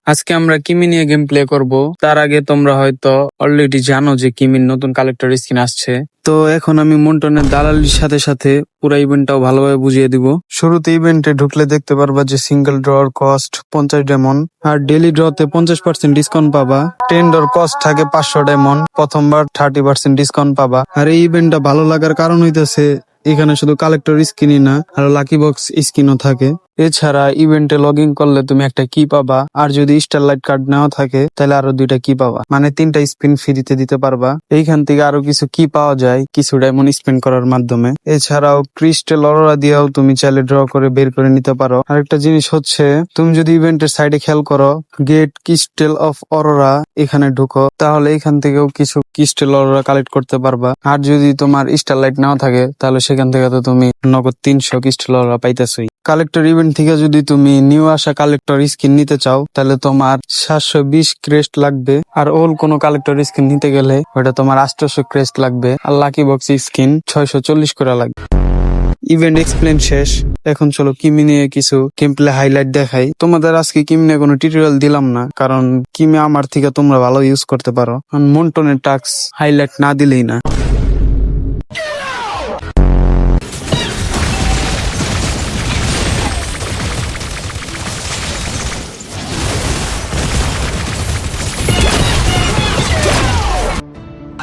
আজকে আমরা কিমি নিয়ে গেম প্লে করব। তার আগে তোমরা হয়তো অলরেডি জানো যে কিমির নতুন কালেক্টর স্কিন আসছে। তো এখন আমি মন্টনের দালালির সাথে সাথে পুরো ইভেন্টটাও ভালোভাবে বুঝিয়ে দিব। শুরুতে ইভেন্টে ঢুকলে দেখতে পারবা যে সিঙ্গেল ড্রর কস্ট 50 ডায়মন্ড আর ডেইলি ড্রতে 50% ডিসকাউন্ট পাবা। 10 ড্রর কস্ট থাকে 500 ডায়মন্ড, প্রথমবার 30% ডিসকাউন্ট পাবা। আর এই ইভেন্টটা ভালো লাগার কারণ হইতেছে এখানে শুধু কালেক্টর স্কিনই না, আর লাকি বক্স স্কিনও থাকে। এছাড়া ইভেন্টে লগ ইন করলে তুমি একটা কি পাবা, আর যদি স্টারলাইট কার্ড নেওয়া থাকে তাহলে আরো 2টা কি পাবা, মানে 3টা স্পিন ফ্রিতে দিতে পারবা। এইখান থেকে আরো কিছু কি পাওয়া যায় কিছু ডায়মন্ড স্পেন্ড করার মাধ্যমে। এছাড়াও ক্রিস্টাল অরোরা দিয়েও তুমি চাইলে ড্র করে বের করে নিতে পারো। আরেকটা জিনিস হচ্ছে, তুমি যদি ইভেন্টের সাইডে খেয়াল করো গেট ক্রিস্টাল অফ অরোরা এখানে ঢুকো, তাহলে এখান থেকেও কিছু ক্রিস্টাল অরোরা কালেক্ট করতে পারবা। আর যদি তোমার স্টারলাইট নাও থাকে তাহলে সেখান থেকে তো তুমি নগদ 300 ক্রিস্টাল অরোরা পাইতেছই। কালেক্টর ইভেন্ট থেকে যদি তুমি নিউ আসা কালেক্টর স্কিন নিতে চাও তাহলে তোমার 720 ক্রেস্ট লাগবে, আর ওল কোনো কালেক্টর স্কিন নিতে গেলে ওটা তোমার 800 ক্রেস্ট লাগবে, আর লাকি বক্স স্কিন 640 করে লাগবে। ইভেন্ট এক্সপ্লেন শেষ। এখন চলো কিমি নিয়ে কিছু গেম প্লে হাইলাইট দেখাই। তোমাদের আজকে কিমি নিয়ে কোনো টিউটোরিয়াল দিলাম না, কারণ কিমি আমার থেকে তোমরা ভালো ইউজ করতে পারো। মন্টনের টাস্ক হাইলাইট না দিলেই না।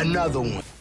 Another one.